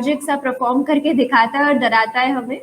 सा परफॉर्म करके दिखाता है और डराता है हमें।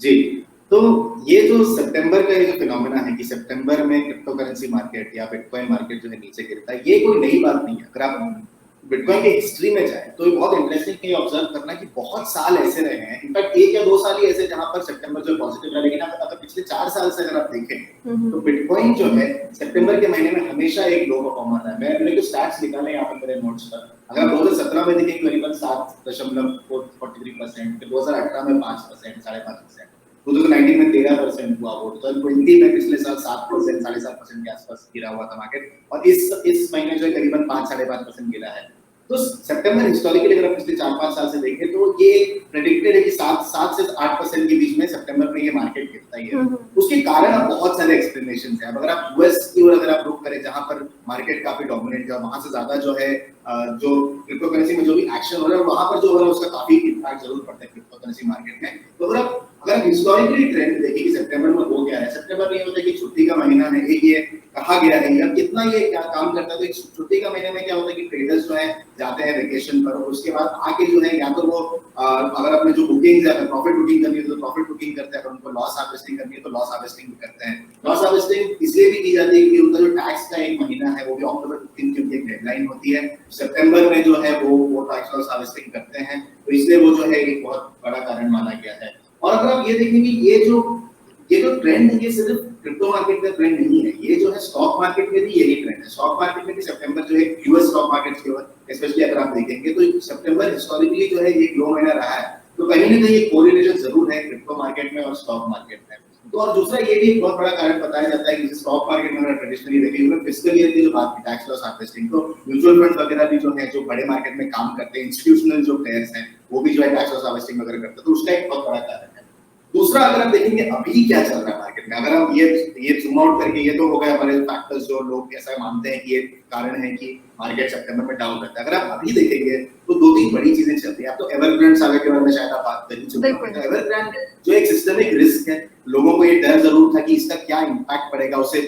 जी, तो ये जो सितंबर का ये जो फिनोमेना है कि सितंबर में क्रिप्टो करेंसी मार्केट या बिटकॉइन मार्केट जो है नीचे गिरता है, ये कोई नई बात नहीं है। अगर आप बिटकॉइन की हिस्ट्री में जाए तो ये बहुत इंटरेस्टिंग है ऑब्जर्व करना कि बहुत साल ऐसे रहे हैं, इनफैक्ट 1 या 2 साल ही ऐसे जहां पर सितंबर जो पॉजिटिव रहा, लेकिन अगर पिछले 4 साल से अगर आप देखें तो बिटकॉइन जो है सितंबर के महीने में हमेशा एक लो परफॉर्मर रहा है। मैं अपने कुछ स्टैट्स निकाले यहाँ पर मेरे नोट्स पर, अगर आप 2017 में देखें करीबन 7.43%, फिर 2018 में 5%, 5.5%, 2019 में 13% हुआ वो, 2020 में पिछले साल 7%, 7.5% के आसपास गिरा हुआ था मार्केट, और इस महीने जो है करीबन 5-5.5% गिरा है। तो सितंबर हिस्टोरिकली अगर आप पिछले 4-5 साल से देखें तो ये प्रेडिक्टेड है कि 7 से 8% के बीच में सितंबर में ये मार्केट गिरता ही है। उसके कारण बहुत सारे एक्सप्लेनेशंस हैं। अगर आप यूएस की ओर अगर आप रुख करें जहां पर मार्केट काफी डोमिनेट है, वहां से ज्यादा जो है जो क्रिप्टो करेंसी में जो भी एक्शन हो रहा है वहां पर जो हो रहा है उसका काफी इम्पैक्ट जरूर पड़ता है क्रिप्टो करेंसी मार्केट में। तो अगर हिस्टोरिकली ट्रेंड देखें कि सितंबर में हो गया है, सितंबर में ये होता है कि छुट्टी का महीना है, ये कहा गया है, अब कितना ये क्या काम करता है, तो छुट्टी का महीने में क्या होता है कि ट्रेडर्स जो है जाते हैं वेकेशन पर, उसके बाद आके जो है या तो वो अगर अपने जो बुकिंग है, प्रॉफिट बुकिंग करनी है तो प्रॉफिट बुकिंग करते हैं, अगर उनको लॉस हार्वेस्टिंग करनी है तो लॉस हार्वेस्टिंग भी करते हैं। लॉस हार्वेस्टिंग इसलिए भी की जाती है कि उनका जो टैक्स का एक महीना है वो भी अक्टूबर 15 की एक डेडलाइन होती है, सितंबर में जो है वो टैक्स लॉस हार्वेस्टिंग करते हैं, तो इसलिए वो जो है एक बहुत बड़ा कारण माना गया है। और अगर आप ये देखेंगे ये जो ट्रेंड है ये सिर्फ क्रिप्टो मार्केट का ट्रेंड नहीं है, ये जो है स्टॉक मार्केट में भी यही ट्रेंड है। स्टॉक मार्केट में भी सितंबर जो है यूएस स्टॉक मार्केट के ऊपर स्पेशली अगर आप देखेंगे तो सितंबर हिस्टोरिकली जो है ये लो महीना रहा है, तो कहीं ना कहीं एक कोरिलेशन जरूर है क्रिप्टो मार्केट में और स्टॉक मार्केट में। तो और दूसरा ये भी एक बहुत बड़ा कारण बताया जाता है कि स्टॉक मार्केट में अगर ट्रेडिशनली देखेंगे फिस्कल ईयर की जो बात की टैक्स लॉस हार्वेस्टिंग, तो म्यूचुअल फंड वगैरह भी जो है जो बड़े मार्केट में काम करते हैं, इंस्टीट्यूशनल जो प्लेयर्स हैं वो भी जो है टैक्स लॉस हार्वेस्टिंग वगैरह करते हैं, तो उसका एक बहुत बड़ा कारण है। दूसरा अगर आप देखेंगे अभी क्या चल रहा है मार्केट में, अगर हम ये जूम आउट करके, ये तो हो गया हमारे फैक्टर्स जो लोग ऐसा मानते हैं कि ये कारण है कि मार्केट सितंबर में डाउन करता है। अगर आप अभी देखेंगे तो 2-3 बड़ी चीजें चल रही है। आप तो एवरग्रांड सागा के बारे में शायद आप बात कर ही चुके हैं। एवरग्रांड जो एक सिस्टमिक रिस्क है, लोगों को ये डर जरूर था कि इसका क्या इंपैक्ट पड़ेगा, उसे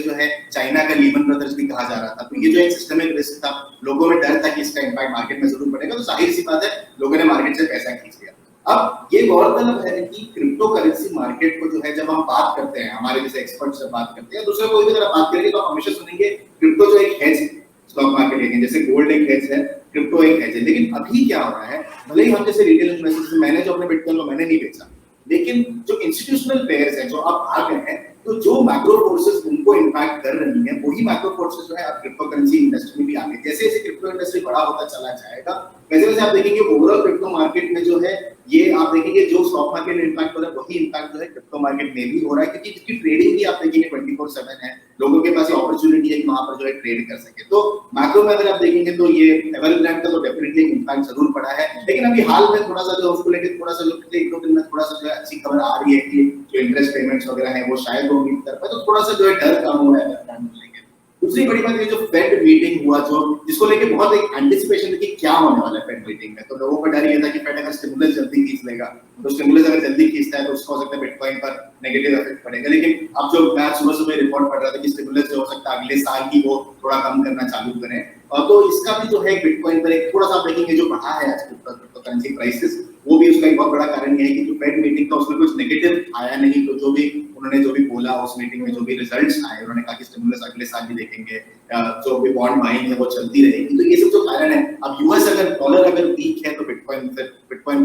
जो है चाइना का लीमन ब्रदर्स भी कहा जा रहा था, तो ये जो एक सिस्टमिक रिस्क था, लोगों में डर था कि इसका इंपैक्ट मार्केट में जरूर पड़ेगा, तो जाहिर सी बात है लोगों ने मार्केट से पैसा खींच लिया। अब ये गौरतलब है कि क्रिप्टो करेंसी मार्केट को जो है जब हम बात करते हैं, हमारे जैसे एक्सपर्ट से बात करते हैं, दूसरे कोई भी अगर बात करेंगे तो आप हमेशा सुनेंगे क्रिप्टो जो एक हेज है, स्टॉक मार्केट एक है, जैसे गोल्ड एक हेज है, क्रिप्टो एक हेज है। लेकिन अभी क्या हो रहा है, भले ही हम जैसे रिटेल इन्वेस्टर्स, मैंने जो अपने बिटकॉइन को मैंने नहीं बेचा, लेकिन जो इंस्टीट्यूशनल प्लेयर्स हैं जो अब आ गए हैं, तो जो मैक्रो फोर्सेस उनको इंपैक्ट कर रही हैं, वही मैक्रो फोर्सेस जो है अब क्रिप्टो करेंसी इंडस्ट्री में भी आ गए। जैसे जैसे क्रिप्टो इंडस्ट्री बड़ा होता चला जाएगा, वैसे वैसे आप देखेंगे ओवरऑल क्रिप्टो मार्केट में जो है ये आप देखेंगे जो स्टॉक मार्केट में इंपैक्ट हो रहा है वही इंपैक्ट जो है क्रिप्टो मार्केट में भी हो रहा है, क्योंकि इसकी ट्रेडिंग भी आप देखेंगे 24/7 है, लोगों के पास ये अपॉर्चुनिटी है कि वहां पर जो है ट्रेड कर सके। तो मैक्रो में अगर आप देखेंगे तो ये एवरग्रांड का तो डेफिनेटली इंपैक्ट जरूर पड़ा है, लेकिन अभी हाल में थोड़ा सा जो उसको लेकर थोड़ा सा जो पिछले 1-2 दिन में थोड़ा सा जो है अच्छी खबर आ रही है कि जो इंटरेस्ट पेमेंट्स वगैरह है वो शायद वो उम्मीद कर पाए, तो थोड़ा सा जो है डर कम हुआ है एवरग्रांड को लेकर। दूसरी बड़ी बात ये जो फेड मीटिंग हुआ, जो जिसको लेके बहुत एक एंटिसिपेशन थी कि क्या होने वाला है फेड मीटिंग में, तो लोगों का डर ये था कि फेड अगर स्टिमुलस जल्दी खींच लेगा, तो स्टिमुलस अगर जल्दी खींचता है तो उसको हो सकता है बिटकॉइन पर नेगेटिव इफेक्ट पड़ेगा। लेकिन अब जो मैं सुबह रिपोर्ट पढ़ रहा था कि स्टिमुलस जो हो सकता है अगले साल ही वो थोड़ा कम करना चालू करें, और तो इसका भी जो है बिटकॉइन पर एक थोड़ा सा देखेंगे जो बढ़ा है आज क्रिप्टो करेंसी प्राइसेस, वो भी उसका एक बहुत बड़ा कारण ये है कि जो फेड मीटिंग था उसमें कुछ नेगेटिव आया नहीं, तो जो भी बोला उस मीटिंग में, जो भी रिजल्ट्स आए, उन्होंने कहा कि स्टिमुलस अगले साल भी देखेंगे, जो भी बॉन्ड बाइंग है वो चलती रहेगी, तो ये सब जो कारण है। अब यूएस अगर डॉलर अगर वीक है तो बिटकॉइन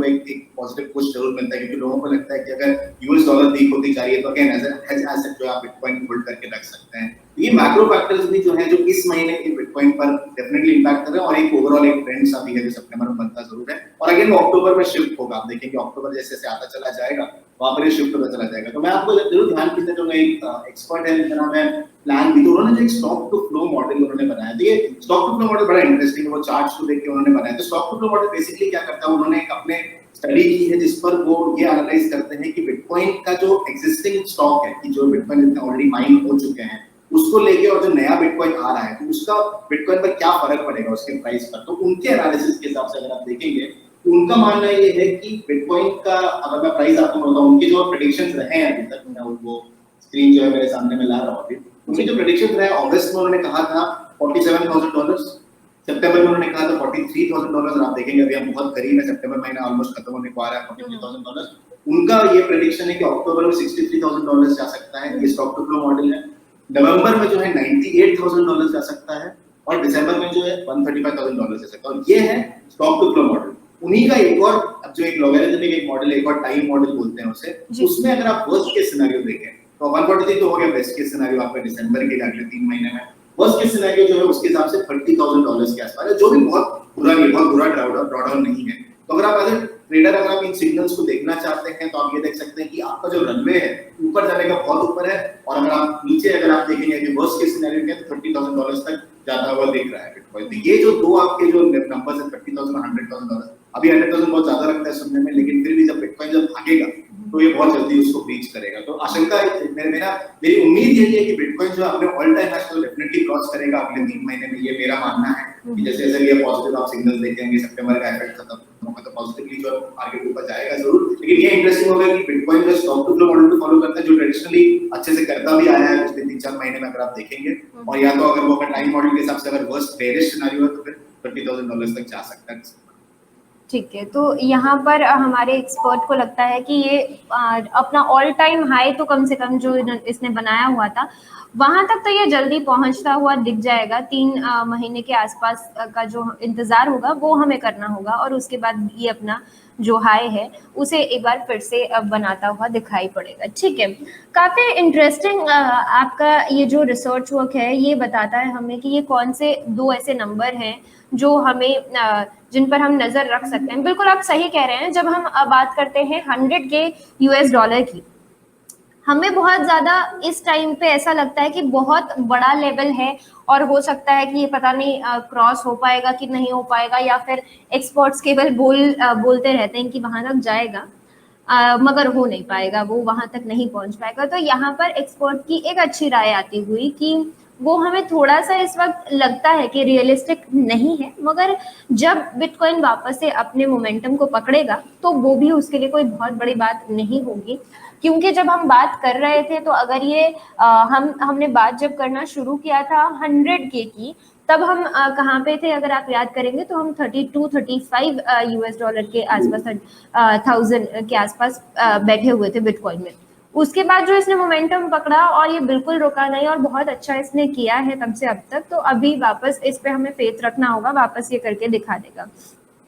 को एक पॉजिटिव पुश जरूर मिलता है, क्योंकि लोगों को लगता है कि अगर यूएस डॉलर वीक होती जा रही है तो अगेन एज एसेट जो आप बिटकॉइन होल्ड करके रख सकते हैं। ये मैक्रो फैक्टर्स भी जो है जो इस महीने के बिटकॉइन पर डेफिनेटली इंपैक्ट कर रहे हैं, और एक ओवरऑल एक ट्रेंड सा भी है जो सितंबर में बनता जरूर है, और अगेन वो अक्टूबर में शिफ्ट होगा। आप देखेंगे अक्टूबर जैसे जैसे आता चला जाएगा वहां पर शिफ्ट होता चला जाएगा। तो मैं आपको जरूर ध्यान खींचना चाहूंगा, एक एक्सपर्ट है जिनका नाम है प्लान भी, तो उन्होंने जो एक स्टॉक टू फ्लो मॉडल उन्होंने बनाया, तो ये स्टॉक टू फ्लो मॉडल बड़ा इंटरेस्टिंग है, वो चार्ट्स को देख के उन्होंने बनाया। तो stock to flow model basically क्या करता है, उन्होंने एक अपने स्टडी की है जिस पर वो ये एनालाइज करते हैं कि बिटकॉइन का जो एग्जिस्टिंग स्टॉक है, कि जो बिटकॉइन ऑलरेडी माइन हो चुके हैं उसको लेके, और जो नया बिटकॉइन आ रहा है तो उसका बिटकॉइन पर क्या फर्क पड़ेगा उसके प्राइस पर। तो उनके एनालिसिस के हिसाब से अगर आप देखेंगे तो उनका मानना ये है कि बिटकॉइन का, अगर मैं प्राइस आपको बताऊं, उनके जो प्रेडिक्शंस रहे हैं अभी तक, मैं वो स्क्रीन जो है मेरे सामने में ला रहा हूं अभी, उनके जो प्रेडिक्शंस रहे अगस्त में उन्होंने कहा था $47,000, सितंबर में उन्होंने कहा था $43,000, आप देखेंगे अभी हम बहुत करीब है, सितंबर महीना ऑलमोस्ट खत्म होने को आ रहा है, $43,000। उनका ये प्रेडिक्शन है कि अक्टूबर में $63,000 जा सकता है, ये स्टॉक टू फ्लो मॉडल है। नवंबर में जो है $98,000 जा सकता है और दिसंबर में जो है $135,000 जा सकता है, और ये है स्टॉक टू फ्लो मॉडल। उन्हीं का एक और अब जो एक लॉगरिथमिक एक मॉडल, एक और टाइम मॉडल बोलते हैं उसे, उसमें अगर आप वर्स्ट केस सिनेरियो देखें तो 143 तो हो गया बेस्ट केस सिनेरियो आपका दिसंबर के अगले 3 महीने में। वर्स्ट केस सिनेरियो जो है उसके हिसाब से $30,000 के आसपास है, जो भी बहुत बुरा नहीं, बहुत बुरा ड्रॉडाउन नहीं है। तो अगर आप एज ए ट्रेडर अगर आप इन सिग्नल्स को देखना चाहते हैं तो आप ये देख सकते हैं कि आपका जो रनवे है ऊपर जाने का बहुत ऊपर है, और अगर आप नीचे अगर आप देखेंगे कि वर्स्ट केस सिनेरियो में $30,000 तक जाता हुआ दिख रहा है बिटकॉइन। तो ये जो दो आपके जो नंबर्स है $30,000 और $100,000, अभी 100,000 बहुत ज्यादा लगता है सुनने में, लेकिन फिर भी जब बिटकॉइन जब भागेगा तो ये बहुत जल्दी उसको ब्रीच करेगा। तो आशंका मेरी उम्मीद यही है कि बिटकॉइन जो अपने ऑल टाइम हाई को डेफिनेटली क्रॉस करेगा अगले 3 महीने में, ये मेरा मानना है कि जैसे जैसे ये पॉजिटिव आप सिग्नल देखेंगे, सितंबर का इफेक्ट खत्म होगा तो पॉजिटिवली जो मार्केट ऊपर जाएगा जरूर। लेकिन ये इंटरेस्टिंग होगा कि बिटकॉइन जो स्टॉक टू फ्लो मॉडल को फॉलो करता है, जो ट्रेडिशनली अच्छे से करता भी आया है पिछले 3-4 महीने में अगर आप देखेंगे, और या तो अगर वो अगर टाइम मॉडल के हिसाब से अगर वर्स्ट बेरिश सिनेरियो है तो फिर $30,000 तक जा सकता है। ठीक है, तो यहाँ पर हमारे एक्सपर्ट को लगता है कि ये अपना ऑल टाइम हाई तो कम से कम जो इसने बनाया हुआ था वहां तक तो ये जल्दी पहुंचता हुआ दिख जाएगा। 3 महीने के आसपास का जो इंतजार होगा वो हमें करना होगा, और उसके बाद ये अपना जो हाई है उसे एक बार फिर से बनाता हुआ दिखाई पड़ेगा। ठीक है, काफी इंटरेस्टिंग आपका ये जो रिसर्च वर्क है ये बताता है हमें कि ये कौन से 2 ऐसे नंबर हैं जो हमें जिन पर हम नजर रख सकते हैं। बिल्कुल आप सही कह रहे हैं, जब हम बात करते हैं 100 के US डॉलर की, हमें बहुत ज्यादा इस टाइम पे ऐसा लगता है कि बहुत बड़ा लेवल है और हो सकता है कि ये पता नहीं क्रॉस हो पाएगा कि नहीं हो पाएगा, या फिर एक्सपर्ट्स केवल बोलते रहते हैं कि वहां तक जाएगा, मगर हो नहीं पाएगा, वो वहां तक नहीं पहुंच पाएगा। तो यहाँ पर एक्सपर्ट की एक अच्छी राय आती हुई कि वो हमें थोड़ा सा इस वक्त लगता है कि रियलिस्टिक नहीं है, मगर जब बिटकॉइन वापस से अपने मोमेंटम को पकड़ेगा तो वो भी उसके लिए कोई बहुत बड़ी बात नहीं होगी। क्योंकि जब हम बात कर रहे थे तो अगर ये हमने बात जब करना शुरू किया था 100K की, तब हम कहाँ पे थे अगर आप याद करेंगे तो हम 32-35 US डॉलर के आसपास 1000 के आसपास बैठे हुए थे बिटकॉइन में। उसके बाद जो इसने मोमेंटम पकड़ा और ये बिल्कुल रुका नहीं और बहुत अच्छा इसने किया है तब से अब तक, तो अभी वापस इस पे हमें फेथ रखना होगा, वापस ये करके दिखा देगा।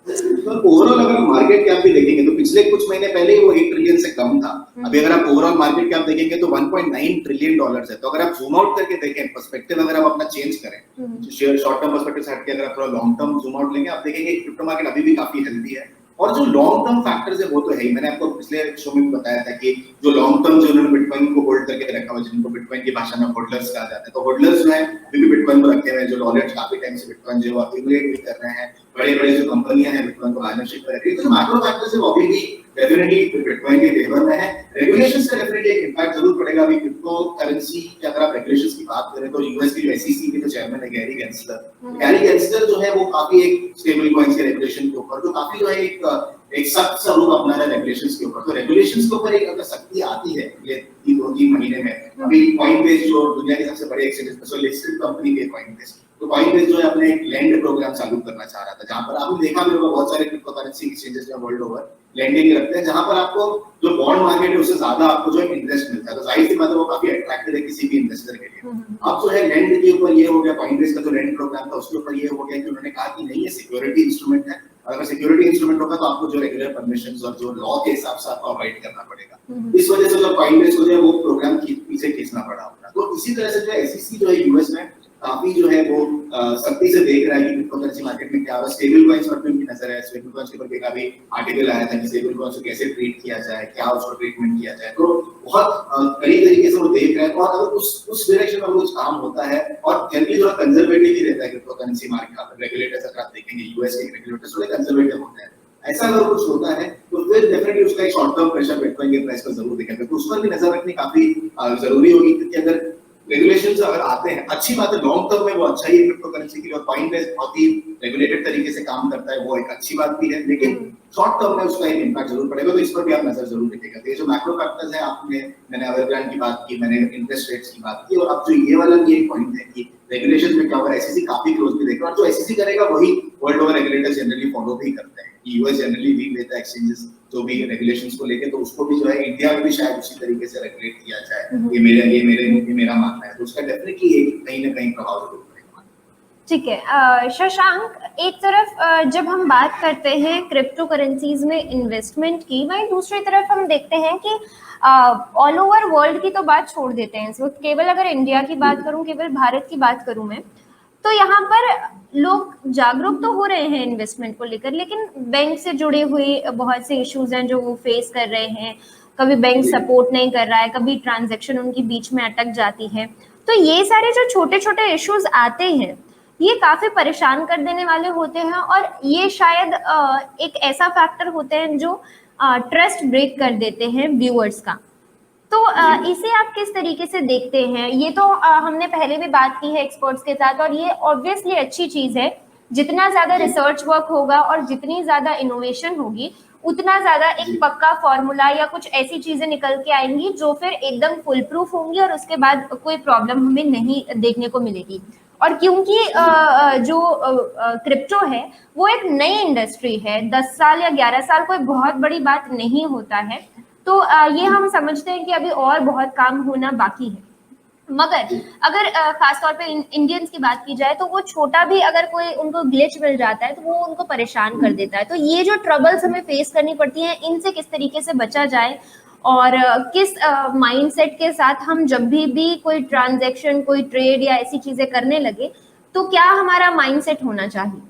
तो ओवरऑल अगर मार्केट कैप भी देखेंगे तो पिछले कुछ महीने पहले ही वो 8 ट्रिलियन से कम था। अभी अगर आप ओवरऑल मार्केट कैप देखेंगे तो $1.9 ट्रिलियन है। तो अगर आप जूम आउट करके देखें, पर्सपेक्टिव अगर आप अपना चेंज करें, शेयर शॉर्ट टर्म पर्सपेक्टिव से हटके अगर आप थोड़ा लॉन्ग टर्म जूम आउट लेंगे, आप देखेंगे क्रिप्टो मार्केट अभी भी काफी हेल्दी है। और जो लॉन्ग टर्म फैक्टर्स है वो तो है ही, मैंने आपको पिछले शो में बताया था कि जो लॉन्ग टर्म जो उन्होंने बिटकॉइन को होल्ड करके रखा हुआ, जिनको बिटकॉइन की भाषा में होल्डर्स कहा जाता है, तो होल्डर्स जो है अभी भी बिटकॉइन को रखे हुए हैं, जो नॉलेज काफी टाइम से बिटकॉइन जो एक्यूमुलेट भी कर रहे हैं, बड़े-बड़े जो कंपनियां हैं बिटकॉइन को पार्टनरशिप कर रही है। तो मैक्रो फैक्टर्स है वो अभी भी डेफिनेटली बिटकॉइन के फेवर में है। रेगुलेशंस का डेफिनेटली एक इंपैक्ट जरूर पड़ेगा। अभी क्रिप्टो करेंसी की अगर आप रेगुलेशंस की बात करें तो यूएस की जो एसईसी के जो चेयरमैन है गैरी गेंसलर जो है वो काफी एक स्टेबल कॉइंस के रेगुलेशन के ऊपर जो काफी जो है एक सख्त सा रूप अपना रहा है रेगुलेशंस के ऊपर। तो रेगुलेशंस के ऊपर एक अगर सख्ती आती है ये 2-3 महीने में, अभी कॉइनबेस जो दुनिया के सबसे बड़े एक्सचेंज में लिस्टेड कंपनी है कॉइनबेस, तो कॉइनबेस जो है अपने एक लैंड प्रोग्राम चालू करना चाह रहा था, जहां पर आपने देखा भी होगा बहुत सारे क्रिप्टो करेंसी एक्सचेंजेस में वर्ल्ड ओवर लैंडिंग रखते हैं, जहां पर आपको जो बॉन्ड मार्केट है उससे ज्यादा आपको जो इंटरेस्ट मिलता है। तो जाहिर सी बात है वो काफी अट्रैक्टिव है किसी भी इन्वेस्टर के लिए। अब जो है लैंड के ऊपर ये हो गया, कॉइनबेस का जो लैंड प्रोग्राम था उसके ऊपर ये हो गया कि उन्होंने कहा कि नहीं, ये सिक्योरिटी इंस्ट्रूमेंट है, और अगर सिक्योरिटी इंस्ट्रूमेंट होगा तो आपको जो रेगुलर परमिशंस और जो लॉ के हिसाब से आपको अवॉइड करना पड़ेगा। इस वजह से जो कॉइनबेस को जो है वो प्रोग्राम पीछे खींचना पड़ा अपना। तो इसी तरह से जो एसईसी जो है यूएस में काफी जो है वो सख्ती से देख रहा है कि क्रिप्टो करेंसी मार्केट में क्या हो, स्टेबल कॉइंस पर भी उनकी नजर है। स्टेबल कॉइंस के ऊपर भी काफी आर्टिकल आया था कि स्टेबल कॉइंस को कैसे ट्रीट किया जाए, क्या उसको ट्रीटमेंट किया जाए। तो बहुत कई तरीके से वो देख रहे हैं, और अगर उस डायरेक्शन में कुछ काम होता है, और जनरली थोड़ा कंजर्वेटिव ही रहता है क्रिप्टो करेंसी मार्केट। रेगुलेटर्स अगर आप देखेंगे यूएस के रेगुलेटर्स थोड़े कंजर्वेटिव होते हैं, ऐसा अगर कुछ होता है तो फिर डेफिनेटली उसका एक शॉर्ट टर्म प्रेशर बिटकॉइन के प्राइस पर जरूर दिखेगा। तो उस पर भी नजर रखनी काफी जरूरी होगी, क्योंकि अगर रेगुलेशंस अगर आते हैं, अच्छी बात है, लॉन्ग टर्म में वो अच्छा ही है क्रिप्टो करेंसी के लिए, और कॉइनबेस बहुत ही रेगुलेटेड तरीके से काम करता है, वो एक अच्छी बात भी है, लेकिन शॉर्ट टर्म में उसका एक इम्पैक्ट जरूर पड़ेगा, तो इस पर भी आप नजर जरूर रखिएगा। तो ये जो मैक्रो फैक्टर्स है, मैंने एवरग्रांड की बात की, मैंने इंटरेस्ट रेट्स की बात की, और अब जो ये वाला भी एक पॉइंट है कि रेगुलेशन में क्या होगा, एसईसी काफी क्लोजली देखेगा, और जो एसईसी करेगा वही world over regulators generally follow भी करते हैं। यूएस जनरली लीड लेता है एक्सचेंजेस जो भी रेगुलेशंस को लेके, तो उसको भी जो है इंडिया में भी शायद उसी तरीके से रेगुलेट किया जाए, ये मेरा मानना है, तो उसका डेफिनेटली एक कहीं ना कहीं प्रभाव जरूर पड़ेगा। ठीक है शशांक, एक तरफ जब हम बात करते हैं क्रिप्टो करेंसीज में इन्वेस्टमेंट की, वहीं दूसरी तरफ हम देखते हैं कि ऑल ओवर वर्ल्ड की तो बात छोड़ देते हैं इस वक्त, केवल अगर इंडिया की बात करूं, केवल भारत की बात करूं मैं, तो यहाँ पर लोग जागरूक तो हो रहे हैं इन्वेस्टमेंट को लेकर, लेकिन बैंक से जुड़े हुए बहुत से इश्यूज हैं जो वो फेस कर रहे हैं। कभी बैंक सपोर्ट नहीं कर रहा है, कभी ट्रांजैक्शन उनकी बीच में अटक जाती है। तो ये सारे जो छोटे छोटे इश्यूज आते हैं, ये काफी परेशान कर देने वाले होते हैं, और ये शायद एक ऐसा फैक्टर होते हैं जो ट्रस्ट ब्रेक कर देते हैं व्यूअर्स का। तो इसे आप किस तरीके से देखते हैं? ये तो हमने पहले भी बात की है एक्सपर्ट्स के साथ, और ये ऑब्वियसली अच्छी चीज है। जितना ज्यादा रिसर्च वर्क होगा और जितनी ज्यादा इनोवेशन होगी, उतना ज्यादा एक पक्का फॉर्मूला या कुछ ऐसी चीजें निकल के आएंगी जो फिर एकदम फुल प्रूफ होंगी, और उसके बाद कोई प्रॉब्लम हमें नहीं देखने को मिलेगी। और क्योंकि जो क्रिप्टो है वो एक नई इंडस्ट्री है, 10 साल या 11 साल कोई बहुत बड़ी बात नहीं होता है, तो ये हम समझते हैं कि अभी और बहुत काम होना बाकी है। मगर अगर खासतौर पे इंडियंस की बात की जाए, तो वो छोटा भी अगर कोई उनको ग्लिच मिल जाता है तो वो उनको परेशान कर देता है। तो ये जो ट्रबल्स हमें फेस करनी पड़ती हैं, इनसे किस तरीके से बचा जाए, और किस माइंडसेट के साथ हम जब भी कोई ट्रांजैक्शन, कोई ट्रेड या ऐसी चीजें करने लगे, तो क्या हमारा माइंडसेट होना चाहिए?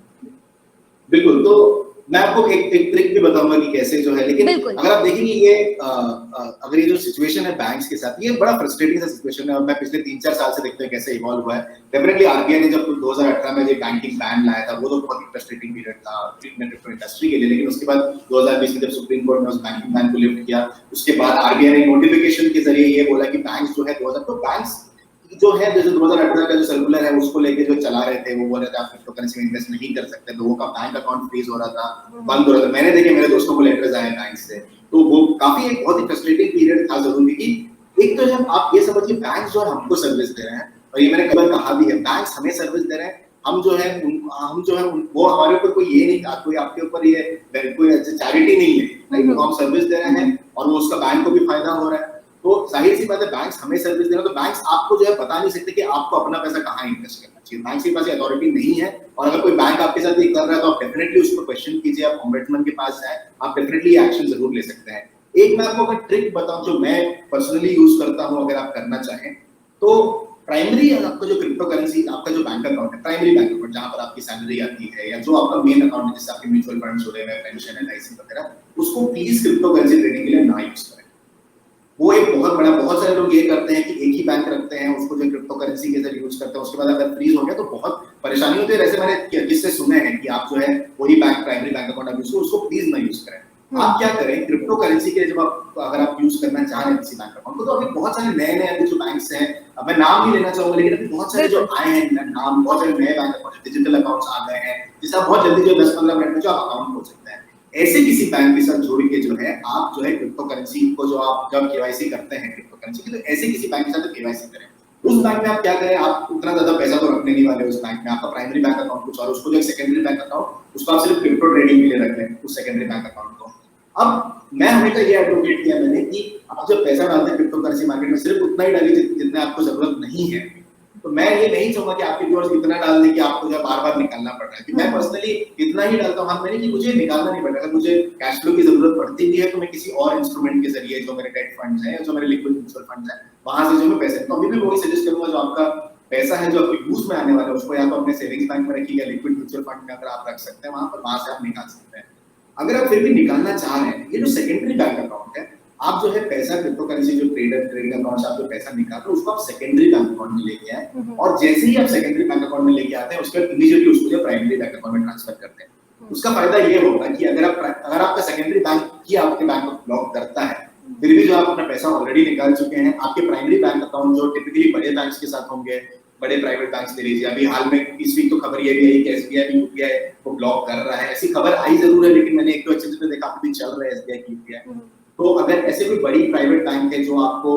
बिल्कुल, तो मैं आपको एक ट्रिक भी बताऊंगा कि कैसे जो है, लेकिन अगर आप देखेंगे ये अगर ये जो सिचुएशन है बैंक्स के साथ, ये बड़ा फ्रस्ट्रेटिंग सा सिचुएशन है, और मैं पिछले 3-4 साल से देखते हैं कैसे इवॉल्व हुआ है। डेफिनेटली आरबीआई ने जब 2018 में जो बैंकिंग बैन लाया था, वो तो बहुत ही फ्रस्ट्रेटिंग पीरियड था क्रिप्टो इंडस्ट्री के लिए, लेकिन उसके बाद 2020 में जब सुप्रीम कोर्ट ने उस बैंकिंग बैन को लिफ्ट किया, उसके बाद आरबीआई ने नोटिफिकेशन के जरिए ये बोला कि बैंक्स जो है 2000 तो बैंक्स जो है जैसे 2018 का जो सर्कुलर है उसको लेके जो चला रहे थे, वो बोल रहे थे आप क्रिप्टो करेंसी में इन्वेस्ट नहीं कर सकते, लोगों का बैंक अकाउंट फ्रीज हो रहा था, बंद हो रहा था। मैंने देखे, मेरे दोस्तों को लेटर्स आए बैंक से, तो वो काफी एक बहुत ही फ्रस्ट्रेटिंग पीरियड था जरूरी की। एक तो जब आप ये समझिए बैंक जो है हमको सर्विस दे रहे हैं, और ये मैंने कभी कहा भी है, बैंक हमें सर्विस दे रहे हैं, हम जो है वो हमारे ऊपर कोई ये नहीं, कोई आपके ऊपर ये कोई चैरिटी नहीं है, वो हम सर्विस दे रहे हैं और वो उसका बैंक को भी फायदा हो रहा है। तो जाहिर सी बात है, बैंक्स हमें सर्विस दे रहे हैं, तो बैंक्स आपको जो है बता नहीं सकते कि आपको अपना पैसा कहाँ इन्वेस्ट करना चाहिए। बैंक्स के पास अथॉरिटी नहीं है, और अगर कोई बैंक आपके साथ ये कर रहा है तो आप डेफिनेटली उसको क्वेश्चन कीजिए, आप ओम्बड्समैन के पास जाए, आप डेफिनेटली एक्शन जरूर ले सकते हैं। एक मैं आपको अगर ट्रिक बताऊं जो मैं पर्सनली यूज करता हूं, अगर आप करना चाहें तो प्राइमरी आपका जो क्रिप्टो करेंसी, आपका जो बैंक अकाउंट है, प्राइमरी बैंक अकाउंट जहां पर आपकी सैलरी आती है, या जो आपका मेन अकाउंट है जिससे आपके म्यूचुअल फंड्स जुड़े हुए हैं, पेंशन, एलआईसी वगैरह, उसको प्लीज क्रिप्टो करेंसी ट्रेडिंग के लिए ना यूज करें। वो एक बहुत सारे लोग ये करते हैं कि एक ही बैंक रखते हैं, उसको जो क्रिप्टो करेंसी के जरिए यूज करते हैं, उसके बाद अगर फ्रीज हो गया तो बहुत परेशानी होती है। वैसे मैंने किससे सुने हैं कि आप जो है वही बैंक, प्राइमरी बैंक अकाउंट आप यूज करो, उसको प्लीज ना यूज करें। आप क्या करें, क्रिप्टो करेंसी के जब आप अगर आप यूज करना चाह रहे हैं किसी बैंक अकाउंट को, तो अभी बहुत सारे नए अभी जो बैंक्स हैं, अब मैं नाम नहीं लेना चाहूंगा, लेकिन अभी बहुत सारे जो आए हैं नाम, बहुत सारे नए बैंक अकाउंट, डिजिटल अकाउंट्स आ गए हैं, जिससे आप बहुत जल्दी जो 10-15 मिनट में जो आप अकाउंट खोल सकते हैं। ऐसे किसी बैंक के साथ जोड़ के जो है आप जो है क्रिप्टो करेंसी को, जो आप जब केवाईसी करते हैं क्रिप्टो करेंसी की, तो ऐसे किसी बैंक के साथ केवाईसी करें। उस बैंक में आप क्या करें, आप उतना ज्यादा पैसा तो रखने नहीं वाले उस बैंक में, आपका प्राइमरी बैंक अकाउंट कुछ और, उसको जो सेकेंडरी बैंक अकाउंट, उसको आप सिर्फ क्रिप्टो ट्रेडिंग के लिए रख लें उस सेकेंडरी बैंक अकाउंट को। अब मैं हमेशा ये एडवोकेट किया मैंने कि आप जब पैसा डालते हैं क्रिप्टो करेंसी मार्केट में, सिर्फ उतना ही डालिए जितना आपको जरूरत नहीं है। तो मैं ये नहीं चाहूंगा कि आपके व्यूअर्स इतना डाल दें कि आपको जो बार-बार निकालना पड़ रहा है, कि मैं पर्सनली इतना ही डालता हूं, मैंने कि मुझे निकालना नहीं पड़ता। अगर मुझे कैश फ्लो की जरूरत पड़ती भी है तो मैं किसी और इंस्ट्रूमेंट के जरिए, जो मेरे डेट फंड्स हैं, जो मेरे लिक्विड म्यूचुअल फंड्स हैं, वहां से जो मैं पैसे, तो अभी भी वही सजेस्ट करूंगा, जो आपका पैसा है जो आपको यूज में आने वाला है, उसको या तो अपने सेविंग्स बैंक में रखिए, या लिक्विड म्यूचुअल फंड में अगर आप रख सकते हैं वहां से आप निकाल सकते हैं। अगर आप फिर भी निकालना चाह रहे हैं, ये जो सेकेंडरी बैंक अकाउंट है, आप जो है पैसा क्रिप्टो करेंसी जो ट्रेडिंग अकाउंट से आप जो पैसा निकालते हो, उसको आप सेकेंडरी बैंक अकाउंट में लेके आए, और जैसे ही आप सेकेंडरी बैंक अकाउंट में लेके आते हैं, उसके बाद इमीडिएटली उसको जो प्राइमरी बैंक अकाउंट में ट्रांसफर करते हैं। उसका फायदा ये होगा कि अगर आपका सेकेंडरी बैंक ही आपके बैंक को ब्लॉक करता है, फिर भी जो आप अपना पैसा ऑलरेडी ऑलरेडी निकाल चुके हैं। आपके प्राइमरी बैंक अकाउंट जो टिपिकली बड़े बैंक्स के साथ होंगे, बड़े प्राइवेट बैंक्स ले लीजिए, अभी हाल में इस वीक तो खबर ये भी आई कि एसबीआई भी यूपीआई को ब्लॉक कर रहा है। ऐसी खबर आई जरूर है, लेकिन मैंने एक तो अच्छे से देखा अभी चल रहा है एसबीआई की यूपीआई। तो अगर ऐसे कोई बड़ी प्राइवेट बैंक है जो आपको,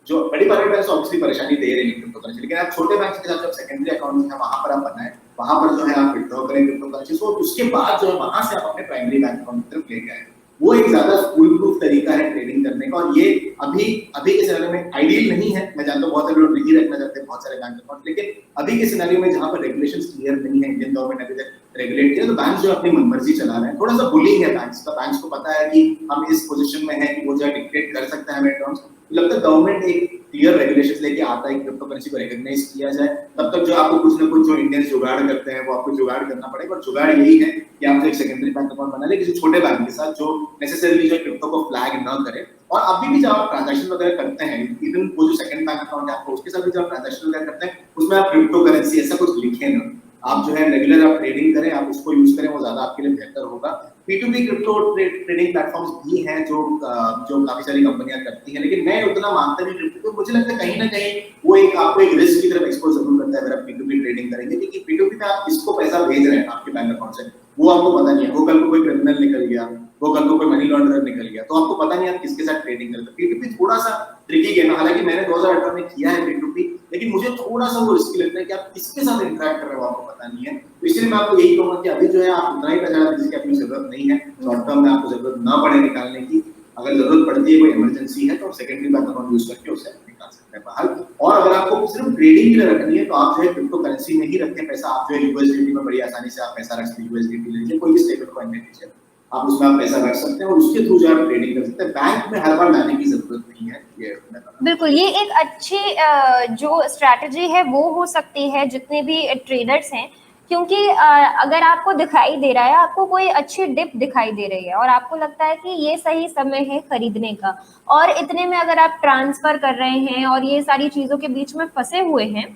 जो बड़ी प्राइवेट बैंक ऑब्वियसली परेशानी दे रही है क्रिप्टो करेंसी, लेकिन आप छोटे बैंक के साथ जब सेकेंडरी अकाउंट है वहां पर आप बनाएं, वहां पर जो है आप विड्रॉ करें क्रिप्टो करेंसी, तो उसके बाद जो है वहां से आप अपने प्राइमरी बैंक अकाउंट की तरफ ले जाएं। वो एक ज्यादा फूल प्रूफ तरीका है ट्रेडिंग करने का, और ये अभी के सिनेरियो में आइडियल नहीं है। मैं जानता हूँ बहुत सारे लोग नहीं रखना चाहते बहुत सारे बैंक अकाउंट, लेकिन अभी के सिनेरियो में जहां पर रेगुलेशंस क्लियर नहीं है, इंडियन गवर्नमेंट अभी तक रेगुलेट किया, तो बैंक जो अपनी मनमर्जी चला रहे हैं। थोड़ा सा बुलिंग है बैंक्स का, बैंक्स को पता है कि हम इस पोजीशन में हैं कि वो जो डिक्टेट कर सकता है हमें टर्म्स। लगता है गवर्नमेंट एक क्लियर रेगुलेशंस लेके आता है क्रिप्टो करेंसी को रिकॉग्नाइज किया जाए, तब तक जो आपको कुछ ना कुछ जो इंडियंस जुगाड़ करते हैं वो आपको जुगाड़ करना पड़ेगा। और जुगाड़ यही है कि आप एक सेकेंडरी बैंक अकाउंट बना ले किसी छोटे बैंक के साथ जो नेसेसरली जो क्रिप्टो को फ्लैग ना करे। और अभी भी जब आप ट्रांजैक्शन वगैरह करते हैं, इवन वो जो सेकंड बैंक अकाउंट है आपको, उसके साथ भी जब ट्रांजैक्शन वगैरह करते हैं उसमें आप क्रिप्टो करेंसी ऐसा कुछ लिखें ना, आप जो है रेगुलर आप ट्रेडिंग करें, आप उसको यूज करें, वो ज्यादा आपके लिए बेहतर होगा। P2P क्रिप्टो ट्रेडिंग प्लेटफॉर्म्स भी हैं जो काफी सारी कंपनियां करती हैं, लेकिन मैं उतना मानता नहीं क्रिप्टो को। मुझे लगता है कहीं ना कहीं वो एक आपको एक रिस्क की तरफ एक्सपोज जरूर करता है अगर आप P2P ट्रेडिंग करेंगे, क्योंकि P2P में आप किसको पैसा भेज रहे हैं आपके बैंक अकाउंट से वो आपको पता नहीं है। वो कल को कोई क्रिमिनल निकल गया, वो कल को कोई मनी लॉन्ड्रर निकल गया, तो आपको पता नहीं आप किसके साथ ट्रेडिंग करते हैं। P2P थोड़ा सा ट्रिकी गेम है, हालांकि मैंने 2018 में किया है P2P, लेकिन मुझे थोड़ा सा वो रिस्की लगता है कि आप किसके साथ इंटरेक्ट कर रहे हो आपको पता नहीं है। तो इसलिए मैं आपको यही कहूंगा कि अभी जो है आप उतना ही पैसा डालें जिसकी अपनी जरूरत नहीं है, शॉर्ट टर्म में आपको जरूरत ना पड़े निकालने की। अगर जरूरत पड़ती है, कोई इमरजेंसी है, तो आप सेकेंडरी बैंक अकाउंट यूज करके उसे निकाल सकते हैं बाहर। और अगर आपको सिर्फ ट्रेडिंग के लिए रखनी है तो आप जो है क्रिप्टो करेंसी में ही रखें पैसा। आप जो है यूएसडीटी में बड़ी आसानी से आप पैसा रख सकते हैं, यूएसडीटी लीजिए, कोई भी स्टेबल कॉइन ले लीजिए, आप उसमें आप पैसा रख सकते हैं और उसके थ्रू जो आप ट्रेडिंग कर सकते हैं। बैंक में हर बार लाने की जरूरत नहीं है। ये बिल्कुल, ये एक अच्छी जो स्ट्रैटेजी है वो हो सकती है जितने भी ट्रेडर्स हैं, क्योंकि अगर आपको दिखाई दे रहा है, आपको कोई अच्छी डिप दिखाई दे रही है और आपको लगता है कि ये सही समय है खरीदने का, और इतने में अगर आप ट्रांसफर कर रहे हैं और ये सारी चीजों के बीच में फंसे हुए हैं,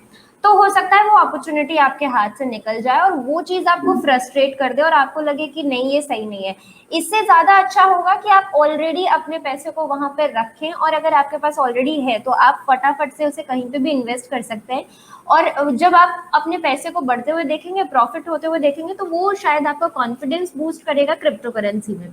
तो हो सकता है वो अपॉर्चुनिटी आपके हाथ से निकल जाए और वो चीज आपको फ्रस्ट्रेट कर दे और आपको लगे कि नहीं ये सही नहीं है। इससे ज्यादा अच्छा होगा कि आप ऑलरेडी अपने पैसे को वहां पे रखें, और अगर आपके पास ऑलरेडी है तो आप फटाफट से उसे कहीं पे भी इन्वेस्ट कर सकते हैं। और जब आप अपने पैसे को बढ़ते हुए देखेंगे, प्रॉफिट होते हुए देखेंगे, तो वो शायद आपका कॉन्फिडेंस बूस्ट करेगा क्रिप्टो करेंसी में।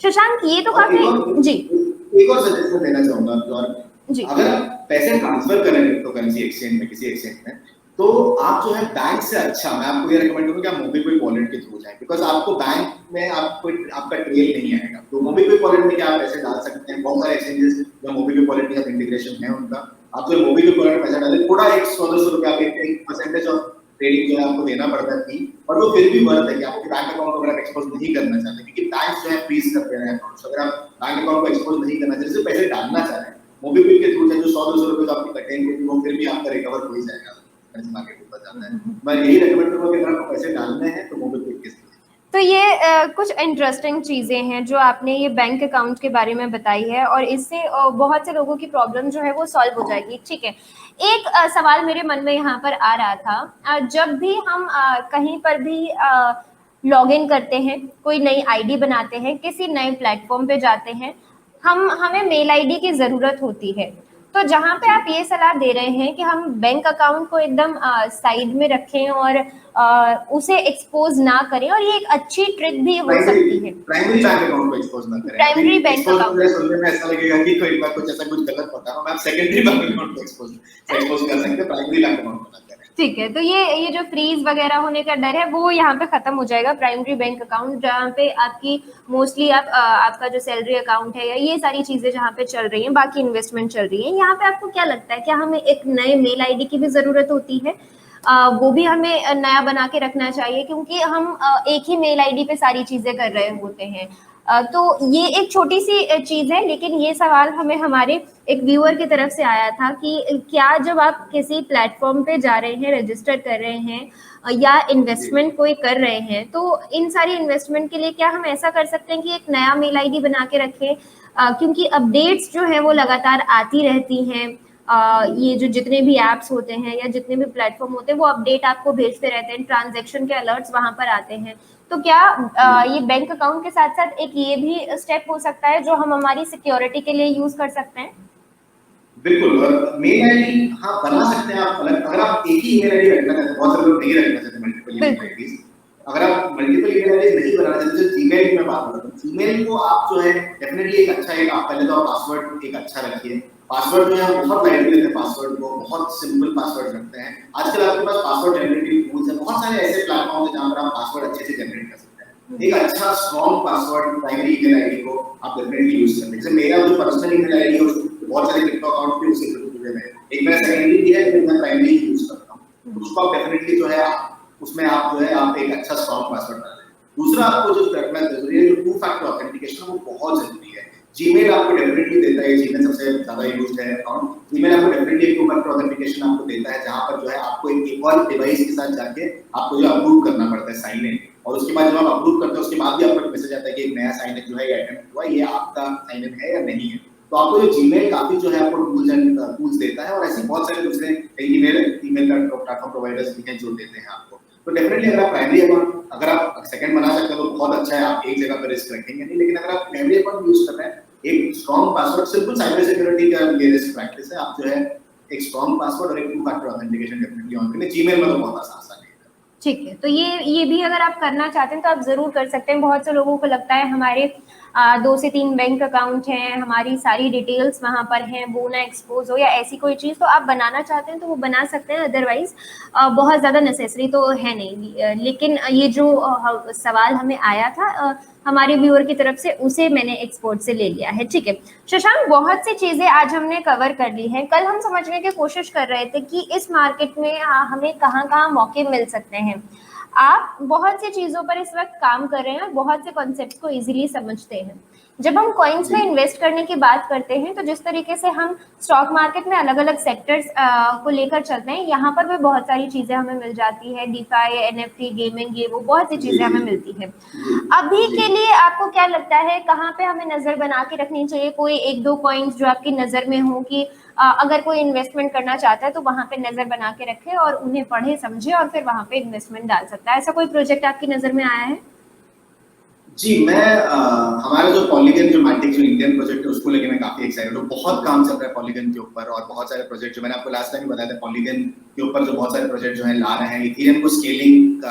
शशांक, ये तो काफी जी एक और सजेशन देना चाहूंगा जी। अगर आप पैसे ट्रांसफर करें क्रिप्टो करेंसी एक्सचेंज में, किसी एक्सचेंज में, तो आप जो है बैंक से अच्छा मैं आपको ये रेकमेंड करूंगा कि आप मोबीक्विक वॉलेट के थ्रू जाएं, बिकॉज आपको बैंक में आपका ट्रेल नहीं आएगा। तो मोबीक्विक वॉलेट में क्या आप पैसे डाल सकते हैं, बहुत सारे एक्सचेंजेस जो मोबीक्विक वॉलेट के साथ इंटीग्रेशन है उनका, आप जो मोबीक्विक वॉलेट में पैसा डालें, थोड़ा 100-200 रुपए आप एक परसेंटेज ऑफ ट्रेडिंग जो है आपको देना पड़ता है फी, और वो फिर भी वर्थ है कि आपको बैंक अकाउंट वगैरह एक्सपोज नहीं करना चाहते, क्योंकि बैंक जो है फ्रीज कर दे रहे हैं अकाउंट। अगर आप बैंक अकाउंट को एक्सपोज नहीं करना चाहते, सिर्फ पैसे डालना चाह रहे हैं, मोबीक्विक के थ्रू जो 100-200 रुपए आपकी कटेंगे वो फिर भी आपका रिकवर हो ही जाएगा। मार्केट ऊपर जाता है, मैं यही रेकमेंड करूंगा कि अगर आपको पैसे डालने हैं तो मोबीक्विक के। तो ये कुछ इंटरेस्टिंग चीजें हैं जो आपने ये बैंक अकाउंट के बारे में बताई है, और इससे बहुत से लोगों की प्रॉब्लम जो है वो सॉल्व हो जाएगी। ठीक है, एक सवाल मेरे मन में यहाँ पर आ रहा था, जब भी हम कहीं पर भी लॉग इन करते हैं, कोई नई आईडी बनाते हैं, किसी नए प्लेटफॉर्म पे जाते हैं, हमें मेल आईडी की जरूरत होती है। तो जहाँ पे आप ये सलाह दे रहे हैं कि हम बैंक अकाउंट को एकदम साइड में रखें और उसे एक्सपोज ना करें, और ये एक अच्छी ट्रिक भी हो सकती है। प्राइमरी बैंक अकाउंट को एक्सपोज ना करें। प्राइमरी बैंक अकाउंट सुनने में ऐसा लगेगा कि कोई बात कुछ ऐसा कुछ गलत पता हो, आप सेकेंडरी बैंक अकाउंट को एक्सपोज कर सकते हैं, प्राइमरी बैंक अकाउंट को ना करें। ठीक है, तो ये जो फ्रीज वगैरह होने का डर है वो यहाँ पे खत्म हो जाएगा। प्राइमरी बैंक अकाउंट जहाँ पे आपकी मोस्टली आपका जो सैलरी अकाउंट है या ये सारी चीजें जहाँ पे चल रही हैं, बाकी इन्वेस्टमेंट चल रही है, यहाँ पे आपको क्या लगता है, क्या हमें एक नए मेल आईडी की भी जरूरत होती है? वो भी हमें नया बना के रखना चाहिए, क्योंकि हम एक ही मेल आईडी पे सारी चीजें कर रहे होते हैं। तो ये एक छोटी सी चीज है, लेकिन ये सवाल हमें हमारे एक व्यूअर की तरफ से आया था कि क्या जब आप किसी प्लेटफॉर्म पे जा रहे हैं, रजिस्टर कर रहे हैं या इन्वेस्टमेंट कोई कर रहे हैं, तो इन सारी इन्वेस्टमेंट के लिए क्या हम ऐसा कर सकते हैं कि एक नया मेल आईडी बना के रखें, क्योंकि अपडेट्स जो है वो लगातार आती रहती हैं। ये जो जितने भी एप्स होते हैं या जितने भी प्लेटफॉर्म होते हैं वो अपडेट आपको भेजते रहते हैं, ट्रांजैक्शन के अलर्ट्स वहां पर आते हैं। तो क्या ये बैंक अकाउंट के साथ साथ एक ये भी स्टेप हो सकता है जो हम हमारी सिक्योरिटी के लिए यूज कर सकते हैं? बिल्कुल। और मेल आईडी हाँ बना सकते हैं आप अलग, अगर आप एक ही ईमेल आईडी रखना चाहते हैं, बहुत सारे लोग नहीं रखना चाहते मल्टीपल ईमेल बिल्कुल। आईडीज। अगर आप मल्टीपल ईमेल आईडीज नहीं बनाना चाहते तो जीमेल की मैं बात कर रहा हूँ, जीमेल को आप जो है डेफिनेटली एक अच्छा, एक आप पहले तो आप पासवर्ड एक अच्छा रखिए। पासवर्ड जो है हम बहुत लाइटली लेते हैं, पासवर्ड को बहुत सिंपल पासवर्ड रखते हैं। आजकल आपके पास पासवर्ड जनरेटिंग टूल्स है, बहुत सारे ऐसे प्लेटफॉर्म है जहाँ पर आप पासवर्ड अच्छे से जनरेट कर सकते हैं। एक अच्छा strong password primary email ID को आप डेफिनेटली यूज करते हैं। जैसे मेरा जो पर्सनल ईमेल आईडी है बहुत सारे क्रिप्टो अकाउंट भी उससे जुड़े हुए हैं, एक मेरा सेकेंडरी भी है लेकिन मैं प्राइमरी यूज करता हूँ, तो उसको आप डेफिनेटली जो है उसमें आप जो है आप एक अच्छा स्ट्रॉन्ग पासवर्ड डालें। दूसरा आपको जो रखना जरूरी है, जो टू फैक्टर ऑथेंटिकेशन वो बहुत जरूरी है। जीमेल आपको डेफिनेटली देता है, जीमेल सबसे ज्यादा यूज्ड है अकाउंट, जीमेल आपको डेफिनेटली एक टू फैक्टर ऑथेंटिकेशन आपको देता है, जहां पर जो है आपको एक और डिवाइस के साथ जाके आपको जो अप्रूव करना पड़ता है साइन इन, और उसके बाद जब आप अप्रूव करते हैं उसके बाद भी आपको मैसेज आता है कि एक नया साइन इन जो है ये अटेम्प्ट हुआ, ये आपका साइन इन है या नहीं है। तो आपको जो जीमेल काफी जो है आपको टूल्स एंड टूल्स देता है, और ऐसे बहुत सारे दूसरे ईमेल प्लेटफॉर्म प्रोवाइडर्स भी हैं जो देते हैं आपको। तो डेफिनेटली अगर आप प्राइमरी अकाउंट, अगर आप सेकंड बना सकते हैं तो बहुत अच्छा है, आप एक जगह पर रिस्क रखेंगे नहीं, लेकिन अगर आप प्राइमरी अकाउंट यूज कर रहे हैं, एक strong password, simple cyber security का ये रिस्क प्रैक्टिस है, आप जो है एक स्ट्रॉन्ग पासवर्ड और एक two factor authentication definitely on करें। जीमेल में तो बहुत आसान है। ठीक है, तो ये भी अगर आप करना चाहते हैं तो आप ज़रूर कर सकते हैं। बहुत से लोगों को लगता है हमारे 2 से 3 बैंक अकाउंट हैं, हमारी सारी डिटेल्स वहाँ पर हैं, वो ना एक्सपोज हो या ऐसी कोई चीज़, तो आप बनाना चाहते हैं तो वो बना सकते हैं, अदरवाइज बहुत ज़्यादा नेसेसरी तो है नहीं। लेकिन ये जो सवाल हमें आया था हमारे व्यूअर की तरफ से, उसे मैंने एक्सपोर्ट से ले लिया है। ठीक है शशांक, बहुत सी चीज़ें आज हमने कवर कर ली हैं। कल हम समझने की कोशिश कर रहे थे कि इस मार्केट में हमें कहाँ मौके मिल सकते हैं। आप बहुत सी चीज़ों पर इस वक्त काम कर रहे हैं और बहुत से कॉन्सेप्ट को इजीली समझते हैं। जब हम कॉइन्स में इन्वेस्ट करने की बात करते हैं तो जिस तरीके से हम स्टॉक मार्केट में अलग अलग सेक्टर्स को लेकर चलते हैं, यहाँ पर भी बहुत सारी चीज़ें हमें मिल जाती है, डीफाई, एनएफटी, गेमिंग, ये वो बहुत सी चीज़ें हमें मिलती है। अभी के लिए आपको क्या लगता है कहाँ पे हमें नज़र बना के रखनी चाहिए? कोई एक दो कॉइन्स जो आपकी नज़र में हो कि अगर कोई इन्वेस्टमेंट करना चाहता है तो वहाँ पे नज़र बना के रखे और उन्हें पढ़े समझे और फिर वहाँ पे इन्वेस्टमेंट डाल सकता है। ऐसा कोई प्रोजेक्ट आपकी नज़र में आया है? जी, मैं हमारा जो पॉलीगन जो मैटिक जो इंडियन प्रोजेक्ट है उसको लेके मैं काफी एक्साइटेड हूँ। बहुत काम चल रहा है पॉलीगन के ऊपर, और बहुत सारे प्रोजेक्ट जो मैंने आपको लास्ट टाइम बताया था, पॉलीगन के ऊपर जो बहुत सारे प्रोजेक्ट जो है ला रहे हैं। इथेरियम को स्केलिंग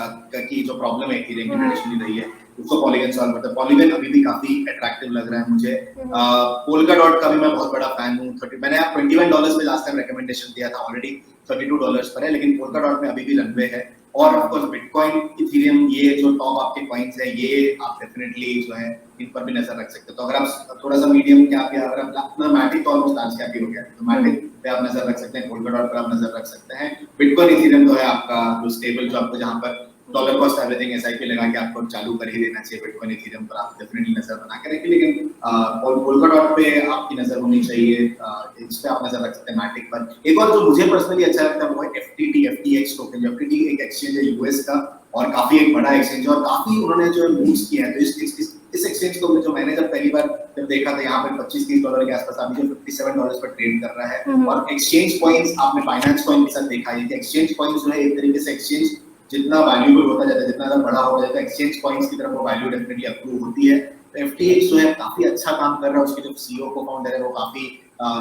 की जो प्रॉब्लम है इथेरियम की ट्रेडिशनली रही है, उसको पॉलीगन सॉल्व करता है। पॉलीगन अभी भी काफी अट्रैक्टिव लग रहा है मुझे। पोल्का डॉट का भी मैं बहुत बड़ा फैन हूँ। मैंने आप $21 पे लास्ट टाइम रिकमेंडेशन दिया था, ऑलरेडी $32 पर है, लेकिन पोल्का डॉट में अभी भी रनवे है। और ऑफ कोर्स बिटकॉइन, इथेरियम, ये जो टॉप आपके कॉइन्स है, ये आप डेफिनेटली जो है इन पर भी नजर रख सकते हो। तो अगर आप थोड़ा सा मीडियम कैप या अगर आप अपना मैटिक तो ऑलमोस्ट लार्ज कैप ही हो गया, तो मैटिक पे आप नजर रख सकते हैं, पोल्का डॉट पर आप नजर रख सकते हैं। बिटकॉइन इथेरियम तो है आपका जो स्टेबल, जो आपको जहां पर डॉलर कॉस्ट एवरीथिंग एसआईपी लगा के आपको चालू कर ही देना चाहिए। बिटकॉइन इथेरियम पर आप डेफिनेटली नजर बना के रखिए, लेकिन पोल्का डॉट पे आपकी नजर होनी चाहिए, इस पे आप नजर रख सकते हैं मैटिक पर। एक और जो मुझे पर्सनली अच्छा लगता है वो है एफटीटी, एफटीएक्स टोकन। एफटीटी एक एक्सचेंज है यूएस का और काफी एक बड़ा एक्सचेंज है, और काफी उन्होंने जो मूव्स किए हैं। तो इस एक्सचेंज को जो मैंने जब पहली बार जब देखा था, यहाँ पे $25-30 के आसपास, अभी जो $57 पर ट्रेड कर रहा है। और एक्सचेंज कॉइन्स आपने बाइनेंस कॉइन के साथ देखा है कि एक्सचेंज कॉइन्स जो है एक तरीके से एक्सचेंज जितना वैल्यूएबल होता जाता है, जितना ज्यादा बड़ा होता जाता है, एक्सचेंज कॉइन्स की तरफ वो वैल्यू डेफिनेटली अप्रूव होती है। तो एफटीएक्स जो है काफी अच्छा काम कर रहा है, उसके जो सीईओ को फाउंडर है वो काफी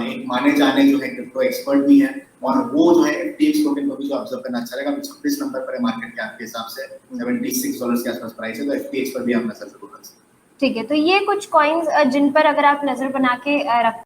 एक माने जाने जो है क्रिप्टो एक्सपर्ट भी है, और वो जो है एफटीएक्स टोकन को भी जो ऑब्जर्व करना अच्छा रहेगा। 26 नंबर पर है मार्केट कैप के हिसाब से, $76 के आसपास प्राइस है, तो एफटीएक्स पर भी आप नजर जरूर रख सकते हैं। ठीक है, तो ये कुछ कॉइन्स जिन पर अगर आप नज़र बना के रख